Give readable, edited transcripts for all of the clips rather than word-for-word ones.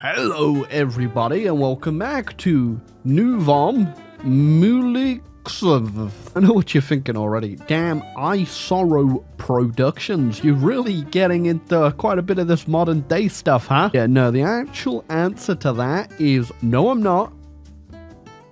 Hello everybody and welcome back to Novum Vexillum. I know what you're thinking already. Damn, iSorrowproductions. You're really getting into quite a bit of this modern day stuff, huh? Yeah, no, the actual answer to that is no, I'm not.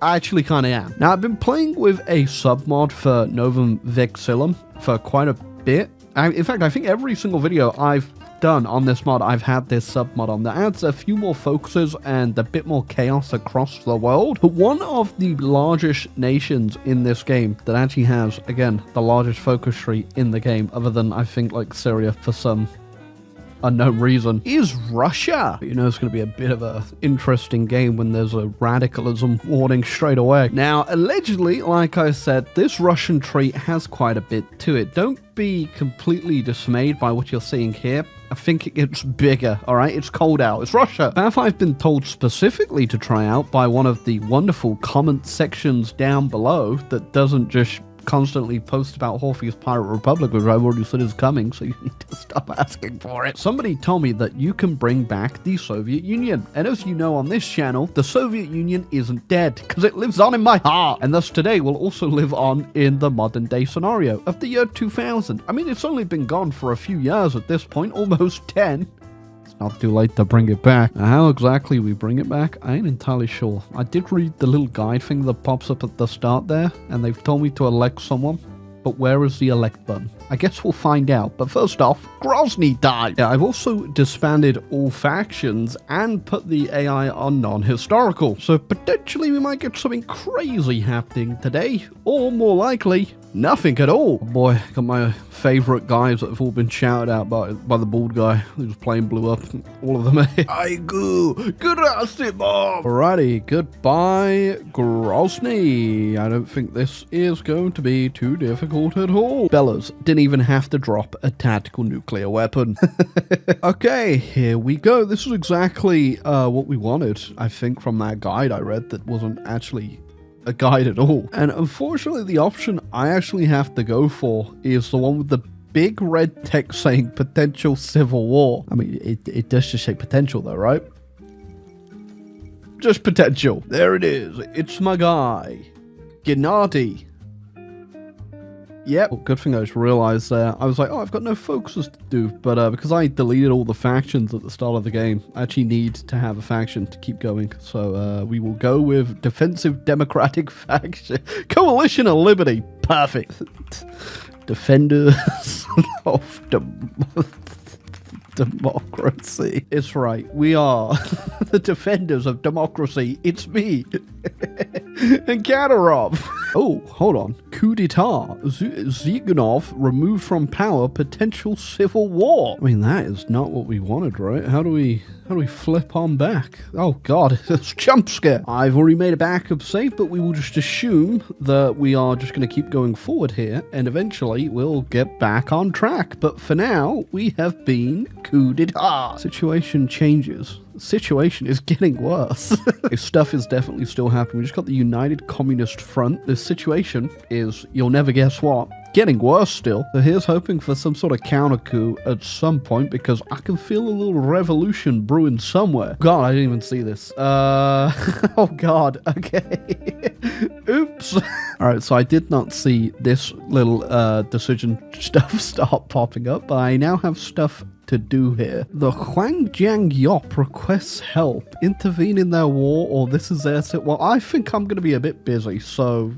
I actually kind of am. Now, I've been playing with a submod for Novum Vexillum for quite a bit. In fact, I think every single video I've done on this mod, I've had this submod on that adds a few more focuses and a bit more chaos across the world. But one of the largest nations in this game that actually has, again, the largest focus tree in the game, other than I think like Syria for some unknown reason, is Russia. You know, it's going to be a bit of a interesting game when there's a radicalism warning straight away. Now, allegedly, like I said, this Russian tree has quite a bit to it. Don't be completely dismayed by what you're seeing here. I think it gets bigger, alright? It's cold out. It's Russia. Path I've been told specifically to try out by one of the wonderful comment sections down below that doesn't just constantly post about Horpheus Pirate Republic, which I've already said is coming, so you need to stop asking for it. Somebody told me that you can bring back the Soviet Union. And as you know on this channel, the Soviet Union isn't dead, because it lives on in my heart. And thus today will also live on in the modern day scenario of the year 2000. I mean, it's only been gone for a few years at this point, almost 10. Not too late to bring it back. Now, how exactly we bring it back, I ain't entirely sure. I did read the little guide thing that pops up at the start there, and they've told me to elect someone. But where is the elect button? I guess we'll find out. But first off, Grozny died. Yeah, I've also disbanded all factions and put the AI on non-historical. So potentially we might get something crazy happening today. Or more likely, nothing at all. Oh boy, got my favorite guys that have all been shouted out by the bald guy whose plane blew up. All of them. I go. Good Mom. Alrighty, goodbye, Grozny. I don't think this is going to be too difficult at all. Bellas didn't even have to drop a tactical nuclear weapon. Okay, here we go. This is exactly what we wanted, I think, from that guide I read that wasn't actually a guide at all. And unfortunately, the option I actually have to go for is the one with the big red text saying potential civil war. I mean, it does just say potential though, right? Just potential. There it is. It's my guy, Gennady. Yep. Well, good thing I just realized there. I was like, oh, I've got no focuses to do. But because I deleted all the factions at the start of the game, I actually need to have a faction to keep going. So we will go with Defensive Democratic Faction. Coalition of Liberty. Perfect. Defenders of democracy. It's right. We are the defenders of democracy. It's me. And Kadyrov. Oh, hold on. Coup d'etat. Ziganov removed from power. Potential civil war. I mean, that is not what we wanted, right? How do we flip on back? Oh God, it's jump scare. I've already made a backup save, but we will just assume that we are just going to keep going forward here, and eventually we'll get back on track. But for now, we have been coup d'etat. Situation changes. Situation is getting worse. Stuff is definitely still happening. We just got the United Communist Front. This situation is, you'll never guess what, getting worse still. So here's hoping for some sort of counter coup at some point, because I can feel a little revolution brewing somewhere. God, I didn't even see this. Oh God, okay. Oops. Alright, so I did not see this little decision stuff start popping up, but I now have stuff to do here. The Huangjiang Yop requests help. Intervene in their war, or this is their... Well, I think I'm going to be a bit busy, so...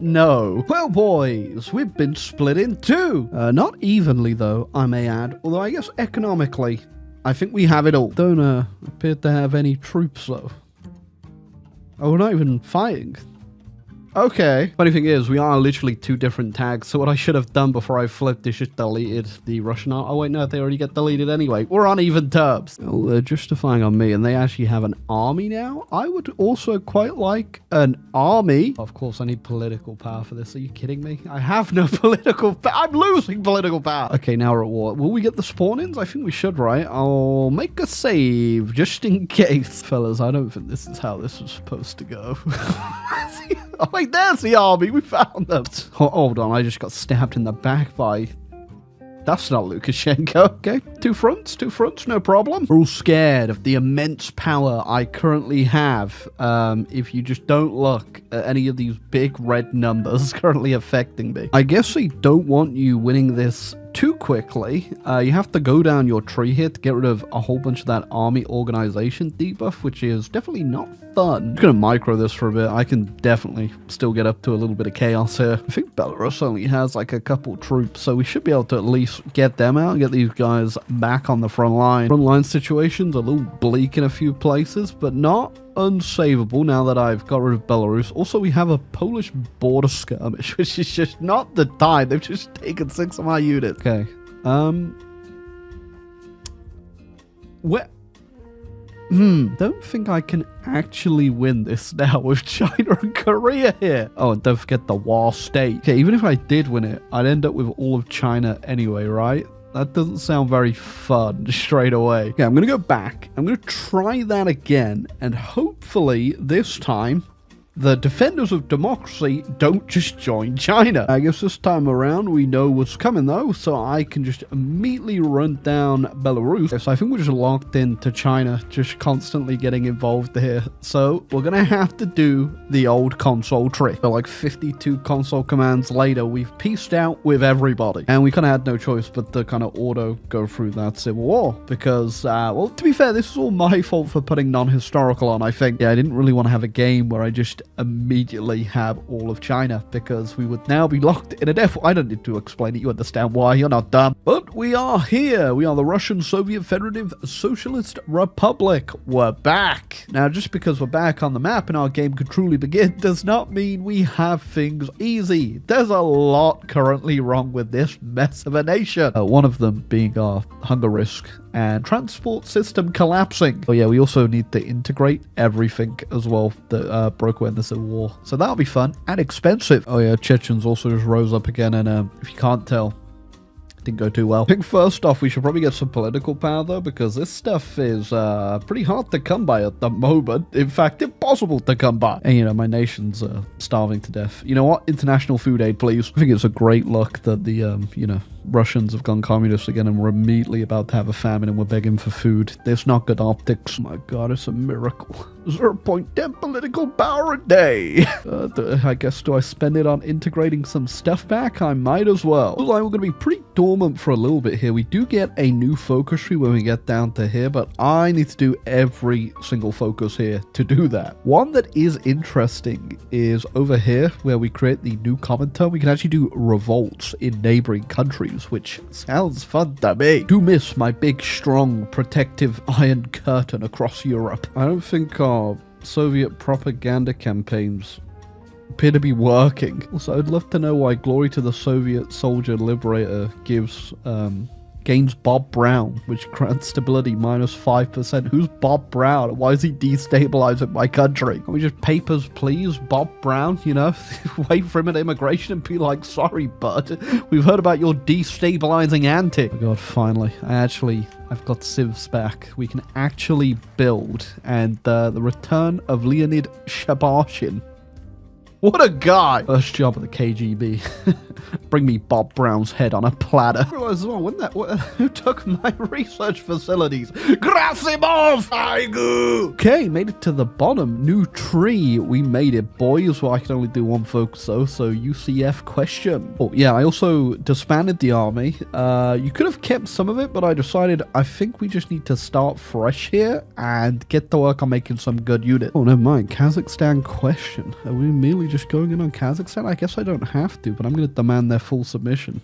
no. Well, boys, we've been split in two. Not evenly, though, I may add. Although I guess economically, I think we have it all. Don't appear to have any troops, though. Oh, we're not even fighting. Okay. Funny thing is, we are literally two different tags, so what I should have done before I flipped is just deleted the Russian... Oh wait, no, they already get deleted anyway. We're on even terms. Well, they're justifying on me, and they actually have an army now? I would also quite like an army. Of course, I need political power for this. Are you kidding me? I have no political power. I'm losing political power. Okay, now we're at war. Will we get the spawn-ins? I think we should, right? I'll make a save, just in case. Fellas, I don't think this is how this was supposed to go. Oh wait, there's the army. We found them. Hold on, I just got stabbed in the back by That's not Lukashenko. Okay, two fronts, no problem. We're all scared of the immense power I currently have. If you just don't look at any of these big red numbers currently affecting me. I guess they don't want you winning this too quickly. You have to go down your tree here to get rid of a whole bunch of that army organization debuff, which is definitely not fun. I'm just gonna micro this for a bit. I can definitely still get up to a little bit of chaos here. I think Belarus only has like a couple troops, so we should be able to at least get them out and get these guys back on the front line. Front line situation's a little bleak in a few places, but not unsavable now that I've got rid of Belarus. Also, we have a Polish border skirmish, which is just not the time. They've just taken 6 of my units. Okay. Don't think I can actually win this now with China and Korea here. Oh, and don't forget the war state. Okay, even if I did win it, I'd end up with all of China anyway, right? That doesn't sound very fun straight away. Okay, I'm going to go back. I'm going to try that again. And hopefully this time, the defenders of democracy don't just join China. I guess this time around we know what's coming though, so I can just immediately run down Belarus. So I think we're just locked into China, just constantly getting involved here. So we're gonna have to do the old console trick. So like 52 console commands later, we've pieced out with everybody. And we kind of had no choice but to kind of auto go through that civil war. Because, well, to be fair, this is all my fault for putting non-historical on, I think. Yeah, I didn't really want to have a game where I just immediately have all of China, because we would now be locked in a death. I don't need to explain it. You understand why. You're not dumb. But we are here. We are the Russian Soviet Federative Socialist Republic. We're back. Now, just because we're back on the map and our game could truly begin does not mean we have things easy. There's a lot currently wrong with this mess of a nation. One of them being our hunger risk and transport system collapsing. Oh yeah, we also need to integrate everything as well that broke away in the Civil War. So that'll be fun and expensive. Oh yeah, Chechens also just rose up again, and if you can't tell, didn't go too well. I think first off, we should probably get some political power though, because this stuff is pretty hard to come by at the moment. In fact, impossible to come by. And you know, my nation's starving to death. You know what? International food aid, please. I think it's a great look that the, you know, Russians have gone communist again, and we're immediately about to have a famine and we're begging for food. There's not good optics. Oh my god, it's a miracle. 0.10 political power a day. I guess, do I spend it on integrating some stuff back? I might as well. Looks like we're going to be pretty dormant for a little bit here. We do get a new focus tree when we get down to here, but I need to do every single focus here to do that. One that is interesting is over here where we create the new common term. We can actually do revolts in neighboring countries, which sounds fun to me. Do miss my big, strong, protective iron curtain across Europe. I don't think our Soviet propaganda campaigns appear to be working. Also, I'd love to know why Glory to the Soviet Soldier Liberator gives gains Bob Brown, which grants stability -5%. Who's Bob Brown? Why is he destabilizing my country? Can we just papers, please? Bob Brown, you know? Wait for him at immigration and be like, sorry, bud. We've heard about your destabilizing antics. Oh my god, finally. I've got civs back. We can actually build. And the return of Leonid Shabashin. What a guy! First job at the KGB. Bring me Bob Brown's head on a platter. I realized as well, who took my research facilities? Grasimov! Aigu! Okay, made it to the bottom. New tree. We made it, boys. Well, I can only do one focus though, so UCF question. Oh, yeah, I also disbanded the army. You could have kept some of it, but I decided I think we just need to start fresh here and get to work on making some good units. Oh, never mind. Kazakhstan question. Are we merely just going in on Kazakhstan? I guess I don't have to, but I'm going to demand their full submission.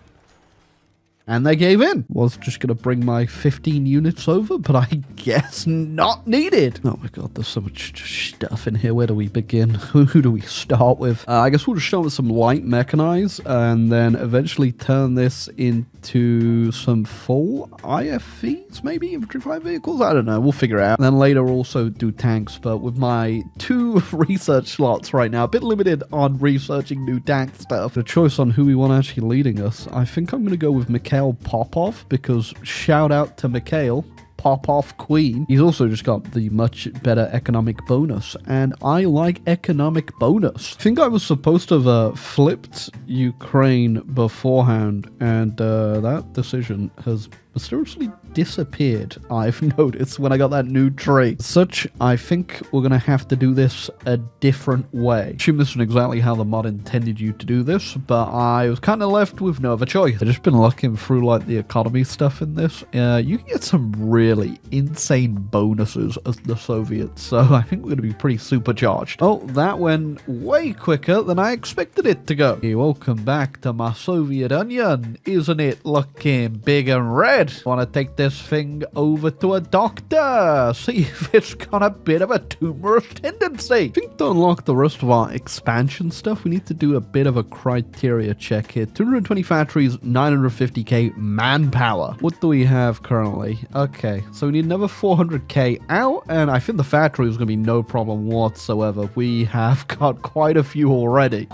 And they gave in. Was just going to bring my 15 units over, but I guess not needed. Oh my god, there's so much stuff in here. Where do we begin? Who do we start with? I guess we'll just start with some light mechanized, and then eventually turn this into some full IFVs, maybe? Infantry flight vehicles? I don't know. We'll figure it out. And then later also do tanks, but with my 2 research slots right now, a bit limited on researching new tank stuff. The choice on who we want actually leading us. I think I'm going to go with Mikhail Popov, because shout out to Mikhail Popov queen. He's also just got the much better economic bonus, and I like economic bonus. I think I was supposed to have flipped Ukraine beforehand, and that decision has mysteriously disappeared, I've noticed, when I got that new trait. Such, I think we're going to have to do this a different way. I assume this isn't exactly how the mod intended you to do this, but I was kind of left with no other choice. I've just been looking through like the economy stuff in this. You can get some really insane bonuses as the Soviets, so I think we're going to be pretty supercharged. Oh, that went way quicker than I expected it to go. Hey, welcome back to my Soviet onion. Isn't it looking big and red? Want to take this thing over to a doctor, see if it's got a bit of a tumorous tendency. I think to unlock the rest of our expansion stuff, we need to do a bit of a criteria check here. 220 factories, 950k manpower. What do we have currently? Okay, so we need another 400k out, and I think the factory is going to be no problem whatsoever. We have got quite a few already.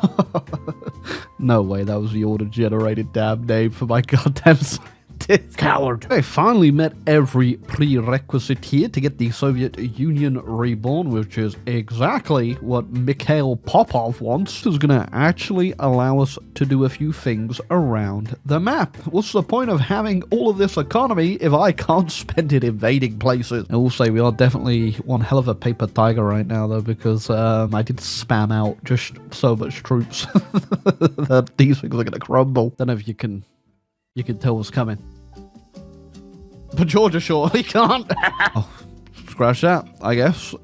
No way, that was the order-generated damn name for my goddamn site. Coward. I finally met every prerequisite here to get the Soviet Union reborn, which is exactly what Mikhail Popov wants. This is going to actually allow us to do a few things around the map. What's the point of having all of this economy if I can't spend it invading places? I will say we are definitely one hell of a paper tiger right now, though, because I did spam out just so much troops that these things are going to crumble. Don't know if you can tell what's coming. But Georgia surely can't. Oh, scratch that, I guess.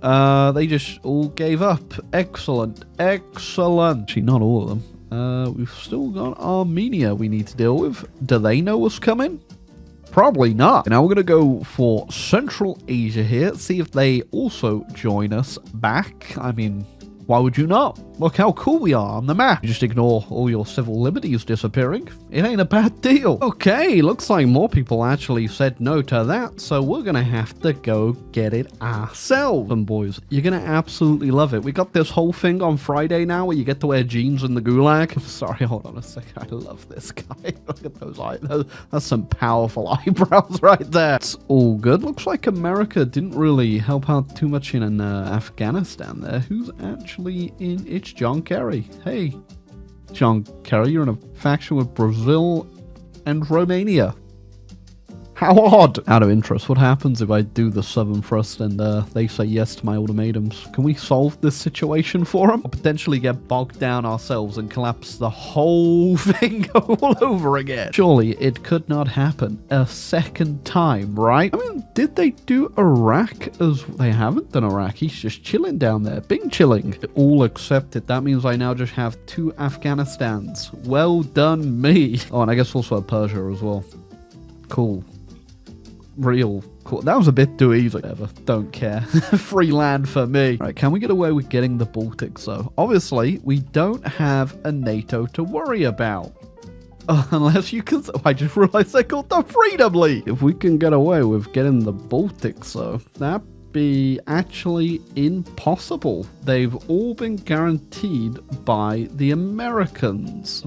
They just all gave up. Excellent. Excellent. Actually, not all of them. We've still got Armenia we need to deal with. Do they know what's coming? Probably not. Now we're going to go for Central Asia here. See if they also join us back. I mean, why would you not? Look how cool we are on the map. You just ignore all your civil liberties disappearing. It ain't a bad deal. Okay, looks like more people actually said no to that, so we're gonna have to go get it ourselves. And boys, you're gonna absolutely love it. We got this whole thing on Friday now where you get to wear jeans in the gulag. Sorry, hold on a second. I love this guy. Look at those eyes. That's some powerful eyebrows right there. It's all good. Looks like America didn't really help out too much in Afghanistan there. Who's actually in it? John Kerry. Hey, John Kerry, you're in a faction with Brazil and Romania. How odd. Out of interest, what happens if I do the Southern Thrust and they say yes to my ultimatums? Can we solve this situation for them? Or potentially get bogged down ourselves and collapse the whole thing all over again? Surely it could not happen a second time, right? I mean, did they do Iraq as... They haven't done Iraq. He's just chilling down there. Bing chilling. All accepted. That means I now just have 2 Afghanistans. Well done me. Oh, and I guess also Persia as well. Cool. Real cool. That was a bit too easy. Whatever. Don't care. Free land for me. Right, can we get away with getting the Baltics, though? Obviously, we don't have a NATO to worry about. Unless you can... I just realized they called the Freedom League. If we can get away with getting the Baltics, though, that'd be actually impossible. They've all been guaranteed by the Americans.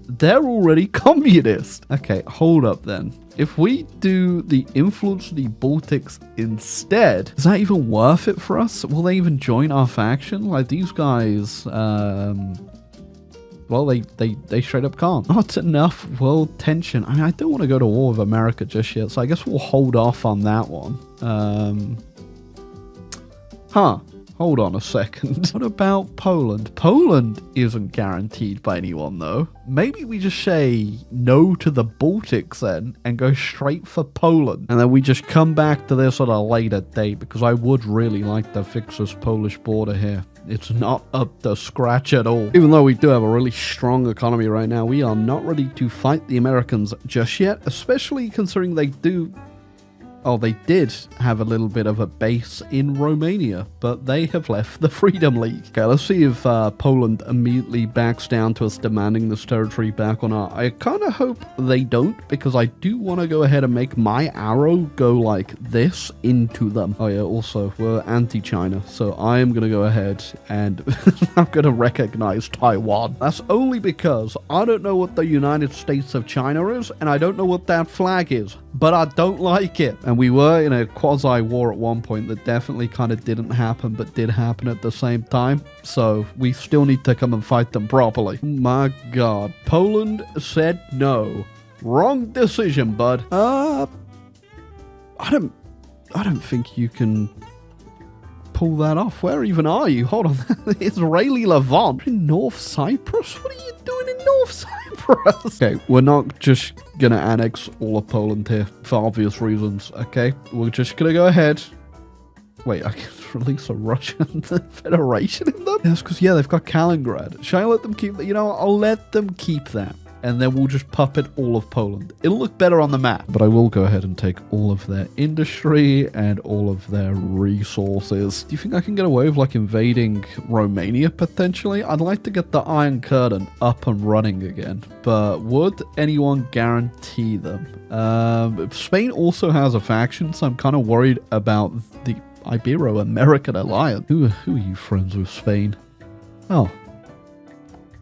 They're already communist. Okay, hold up then. If we do the influence of the Baltics instead, is that even worth it for us? Will they even join our faction? Like, these guys, well, they straight up can't. Not enough world tension. I mean, I don't want to go to war with America just yet, so I guess we'll hold off on that one. Hold on a second. What about Poland? Poland isn't guaranteed by anyone, though. Maybe we just say no to the Baltics then and go straight for Poland. And then we just come back to this at a later date, because I would really like to fix this Polish border here. It's not up to scratch at all. Even though we do have a really strong economy right now, we are not ready to fight the Americans just yet, especially considering they do... Oh, they did have a little bit of a base in Romania, but they have left the Freedom League. Okay, let's see if Poland immediately backs down to us demanding this territory back or not. I kind of hope they don't, because I do want to go ahead and make my arrow go like this into them. Oh yeah, also, we're anti-China, so I am going to go ahead and I'm going to recognize Taiwan. That's only because I don't know what the United States of China is, and I don't know what that flag is, but I don't like it. And we were in a quasi-war at one point that definitely kind of didn't happen, but did happen at the same time. So we still need to come and fight them properly. My God. Poland said no. Wrong decision, bud. I don't think you can pull that off. Where even are you? Hold on. Israeli Levant. In North Cyprus? What are you doing in North Cyprus? Okay, we're not just gonna annex all of Poland here for obvious reasons, okay? We're just gonna go ahead. Wait, I can release a Russian Federation in them? Yes, because, yeah, they've got Kaliningrad. Should I let them keep that? You know what? I'll let them keep that. And then we'll just puppet all of Poland. It'll look better on the map. But I will go ahead and take all of their industry and all of their resources. Do you think I can get away with, like, invading Romania, potentially? I'd like to get the Iron Curtain up and running again. But would anyone guarantee them? Spain also has a faction, so I'm kind of worried about the Ibero-American alliance. Who are you friends with, Spain? Oh.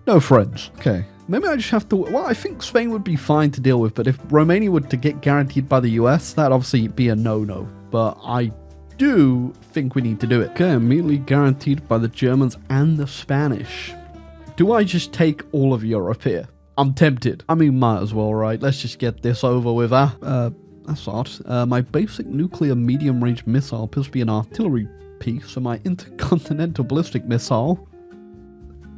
No friends. Okay. Maybe I just have to... Well, I think Spain would be fine to deal with, but if Romania were to get guaranteed by the US, that'd obviously be a no-no. But I do think we need to do it. Okay, immediately guaranteed by the Germans and the Spanish. Do I just take all of Europe here? I'm tempted. I mean, might as well, right? Let's just get this over with, that's odd. My basic nuclear medium-range missile appears to be an artillery piece, and my intercontinental ballistic missile...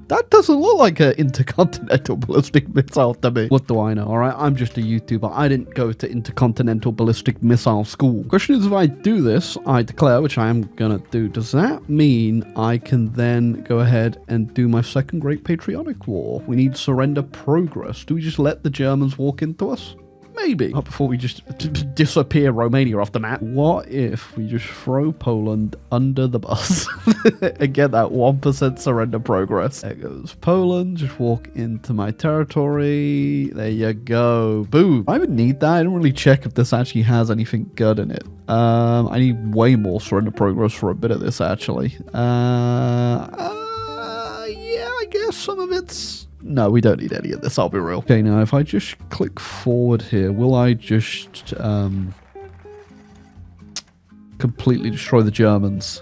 That doesn't look like an intercontinental ballistic missile to me. What do I know, alright? I'm just a YouTuber. I didn't go to intercontinental ballistic missile school. Question is, if I do this, I declare, which I am gonna do, does that mean I can then go ahead and do my second Great Patriotic War? We need surrender progress. Do we just let the Germans walk into us? Maybe. Not before we just disappear Romania off the map. What if we just throw Poland under the bus and get that 1% surrender progress? There goes Poland. Just walk into my territory. There you go. Boom. I would need that. I don't really check if this actually has anything good in it. I need way more surrender progress for a bit of this, actually. Yeah, I guess some of it's... No, we don't need any of this, I'll be real. Okay, now if I just click forward here, will I just completely destroy the Germans?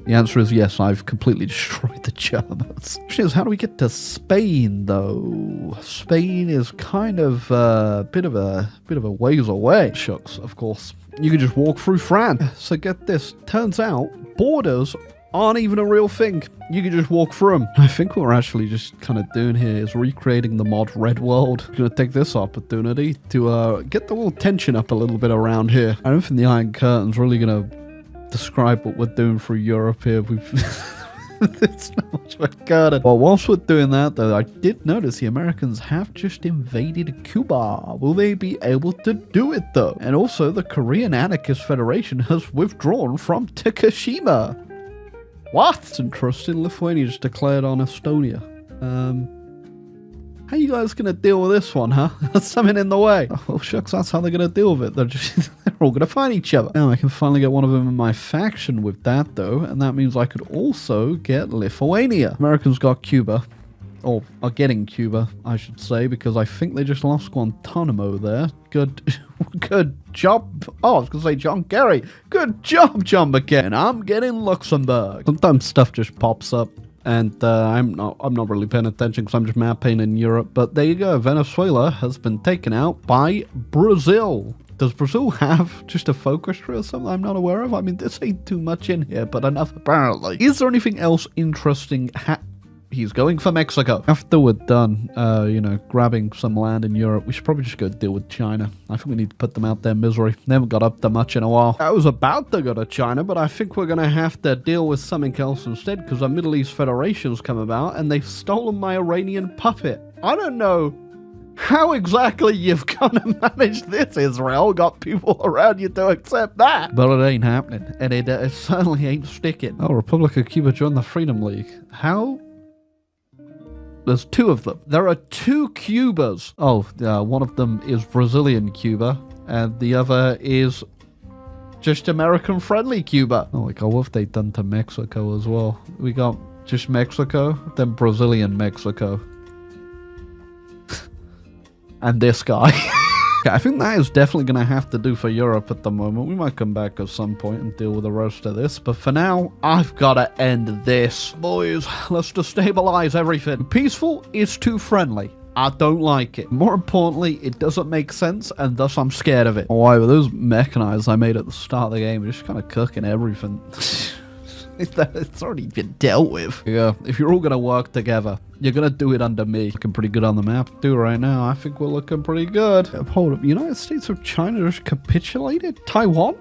The answer is yes, I've completely destroyed the Germans. Question is, how do we get to Spain, though? Spain is kind of a bit of a ways away. Shucks, of course. You can just walk through France. So get this, turns out borders aren't even a real thing. You can just walk through them. I think what we're actually just kind of doing here is recreating the mod Red World. I'm going to take this opportunity to get the little tension up a little bit around here. I don't think the Iron Curtain's really going to describe what we're doing through Europe here. It's not much of a curtain. Well, whilst we're doing that, though, I did notice the Americans have just invaded Cuba. Will they be able to do it, though? And also, the Korean Anarchist Federation has withdrawn from Tokushima. What? It's interesting. Lithuania just declared on Estonia. How you guys gonna deal with this one, huh? There's something in the way. Oh, well, shucks, that's how they're gonna deal with it. They're all gonna find each other. Now I can finally get one of them in my faction with that, though, and that means I could also get Lithuania. Americans got Cuba. Or are getting Cuba, I should say, because I think they just lost Guantanamo there. Good job. Oh, I was going to say John Kerry. Good job, John McCain. And I'm getting Luxembourg. Sometimes stuff just pops up, and I'm not really paying attention because I'm just mapping in Europe. But there you go. Venezuela has been taken out by Brazil. Does Brazil have just a focus tree or something I'm not aware of? I mean, this ain't too much in here, but enough apparently. Is there anything else interesting He's going for Mexico. After we're done, grabbing some land in Europe, we should probably just go deal with China. I think we need to put them out their misery. They haven't got up to much in a while. I was about to go to China, but I think we're going to have to deal with something else instead, because our Middle East Federation's come about, and they've stolen my Iranian puppet. I don't know how exactly you've gonna manage this, Israel. Got people around you to accept that. But it ain't happening, and it certainly ain't sticking. Oh, Republic of Cuba joined the Freedom League. How? There's two of them. There are two Cubas. Oh, one of them is Brazilian Cuba, and the other is just American-friendly Cuba. Oh my God, what have they done to Mexico as well? We got just Mexico, then Brazilian Mexico. And this guy. Okay, I think that is definitely going to have to do for Europe at the moment. We might come back at some point and deal with the rest of this. But for now, I've got to end this. Boys, let's destabilize everything. Peaceful is too friendly. I don't like it. More importantly, it doesn't make sense, and thus I'm scared of it. Why were those mechanized I made at the start of the game just kind of cooking everything? It's already been dealt with. Yeah, if you're all going to work together, you're going to do it under me. Looking pretty good on the map too right now. I think we're looking pretty good. Hold up. United States of China just capitulated? Taiwan?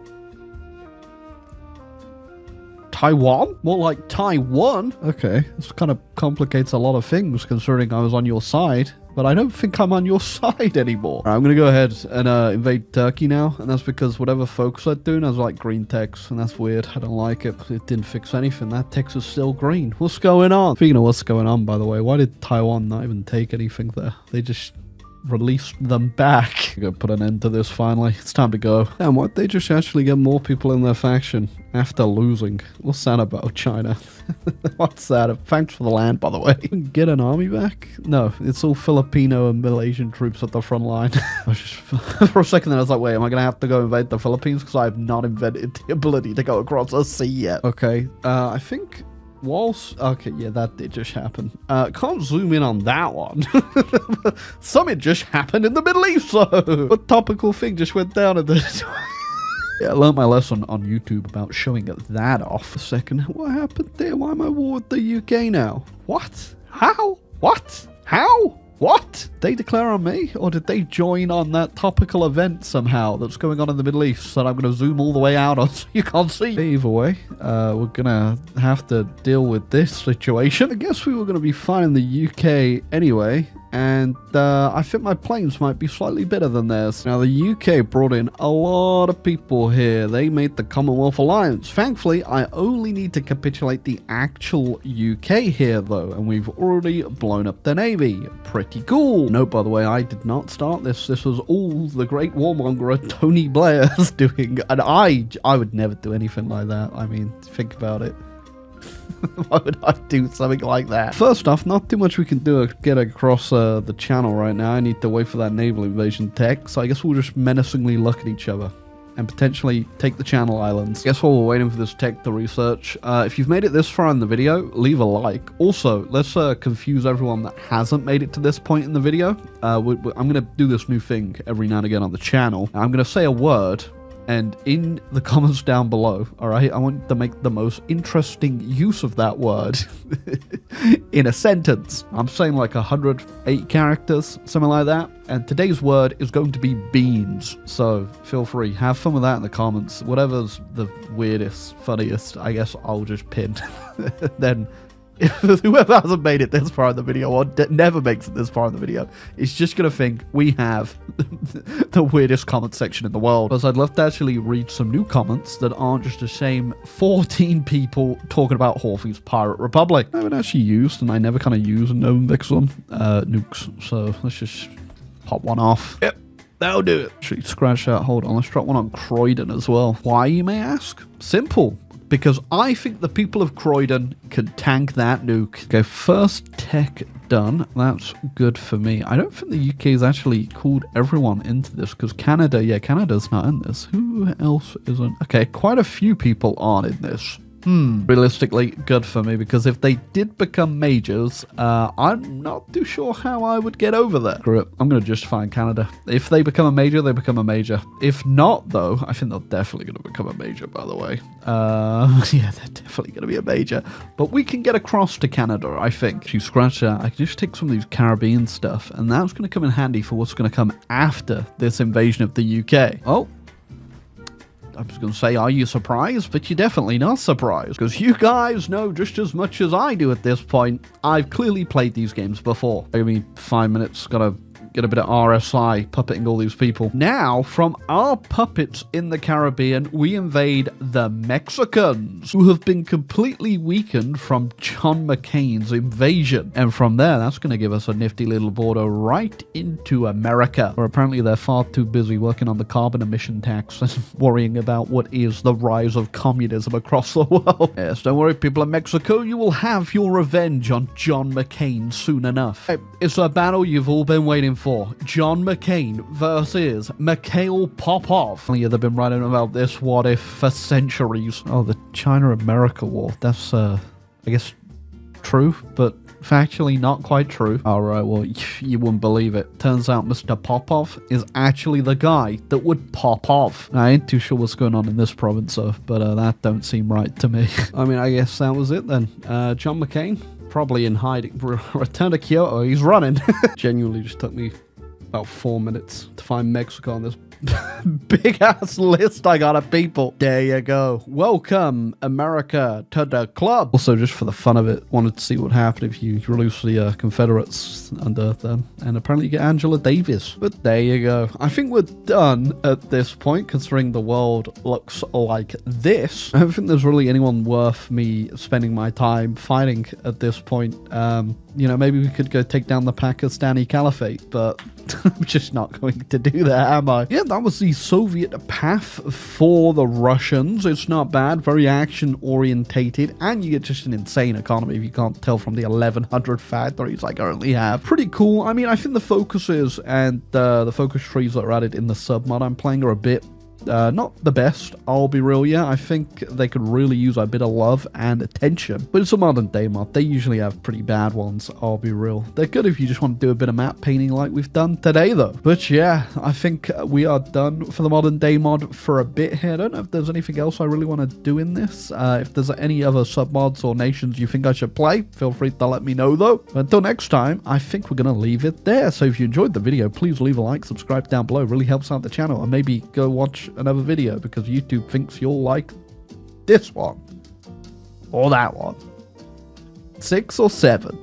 Taiwan? More like Taiwan? Okay, this kind of complicates a lot of things considering I was on your side. But I don't think I'm on your side anymore. Right, I'm going to go ahead and invade Turkey now. And that's because whatever folks are doing has like green text. And that's weird. I don't like it. It didn't fix anything. That text is still green. What's going on? Speaking of what's going on, by the way, why did Taiwan not even take anything there? They just released them back. I'm gonna put an end to this finally. It's time to go. Damn, why'd they just actually get more people in their faction after losing? What's that about, China? What's that? Thanks for the land, by the way. Get an army back? No, it's all Filipino and Malaysian troops at the front line. I was just, for a second then I was like, wait, am I gonna have to go invade the Philippines? Because I have not invented the ability to go across the sea yet. Okay, I think whilst... Okay, yeah, that did just happen. Can't zoom in on that one. Something just happened in the Middle East, so... What topical thing just went down at this? Yeah, I learned my lesson on YouTube about showing that off. A second. What happened there? Why am I at war with the UK now? What? How? What? How? What? They declare on me? Or did they join on that topical event somehow that's going on in the Middle East that I'm going to zoom all the way out on so you can't see? Either way, we're going to have to deal with this situation. I guess we were going to be fine in the UK anyway. And I think my planes might be slightly better than theirs. Now, the UK brought in a lot of people here. They made the Commonwealth Alliance. Thankfully, I only need to capitulate the actual UK here, though. And we've already blown up the Navy. Pretty cool. Note, by the way, I did not start this. This was all the great warmonger Tony Blair's doing. And I would never do anything like that. I mean, think about it. Why would I do something like that? First off, not too much we can do to get across the channel right now. I need to wait for that naval invasion tech, so I guess we'll just menacingly look at each other and potentially take the Channel Islands. Guess while we're waiting for this tech to research, if you've made it this far in the video, leave a like. Also, let's confuse everyone that hasn't made it to this point in the video. I'm going to do this new thing every now and again on the channel. I'm going to say a word, and in the comments down below, all right, I want to make the most interesting use of that word in a sentence. I'm saying like 108 characters, something like that. And today's word is going to be beans. So feel free, have fun with that in the comments. Whatever's the weirdest, funniest, I guess I'll just pin. Then whoever hasn't made it this far in the video or never makes it this far in the video is just going to think we have the weirdest comment section in the world. Because I'd love to actually read some new comments that aren't just the same 14 people talking about Horthy's Pirate Republic. I haven't actually used, and I never kind of use Novum Vexillum nukes. So let's just pop one off. Yep. That'll do it. Actually, scratch that. Hold on. Let's drop one on Croydon as well. Why, you may ask? Simple. Because I think the people of Croydon can tank that nuke. Okay, first tech done. That's good for me. I don't think the UK has actually called everyone into this because Canada, yeah, Canada's not in this. Who else isn't? Okay, quite a few people aren't in this. Realistically, good for me, because if they did become majors, I'm not too sure how I would get over there. Screw it. I'm going to just find Canada. If they become a major, they become a major. If not, though, I think they're definitely going to become a major, by the way. Yeah, they're definitely going to be a major. But we can get across to Canada, I think. If you scratch that, I can just take some of these Caribbean stuff, and that's going to come in handy for what's going to come after this invasion of the UK. Oh. I was going to say, are you surprised? But you're definitely not surprised, because you guys know just as much as I do at this point. I've clearly played these games before. Give me 5 minutes, gotta get a bit of RSI, puppeting all these people. Now, from our puppets in the Caribbean, we invade the Mexicans, who have been completely weakened from John McCain's invasion. And from there, that's going to give us a nifty little border right into America, where apparently they're far too busy working on the carbon emission tax and worrying about what is the rise of communism across the world. Yes, don't worry, people of Mexico, you will have your revenge on John McCain soon enough. It's a battle you've all been waiting for. for John McCain versus Mikhail Popov. Yeah, they've been writing about this what if for centuries. Oh, the China-America war. That's, I guess, true, but factually not quite true. Alright, well, you wouldn't believe it. Turns out Mr. Popov is actually the guy that would pop off. I ain't too sure what's going on in this province, though, but that don't seem right to me. I mean, I guess that was it then. John McCain, probably in hiding. Return to Kyoto, he's running. Genuinely just took me about 4 minutes to find Mexico on this big ass list I got of people. There you go. Welcome, America, to the club. Also, just for the fun of it, wanted to see what happened if you release the Confederates under them. And apparently you get Angela Davis. But there you go. I think we're done at this point, considering the world looks like this. I don't think there's really anyone worth me spending my time fighting at this point. You know, maybe we could go take down the Pakistani Caliphate, but I'm just not going to do that, am I? Yeah, that was the Soviet path for the Russians. It's not bad, very action-orientated, and you get just an insane economy if you can't tell from the 1,100 factories I currently have. Pretty cool. I mean, I think the focuses and the focus trees that are added in the submod I'm playing are a bit not the best, I'll be real. Yeah, I think they could really use a bit of love and attention. But it's a modern day mod. They usually have pretty bad ones, I'll be real. They're good if you just want to do a bit of map painting like we've done today, though. But yeah, I think we are done for the modern day mod for a bit here. I don't know if there's anything else I really want to do in this. If there's any other submods or nations you think I should play, feel free to let me know, though. But until next time, I think we're going to leave it there. So if you enjoyed the video, please leave a like, subscribe down below. It really helps out the channel. And maybe go watch another video because YouTube thinks you'll like this one or that one. 6 or 7.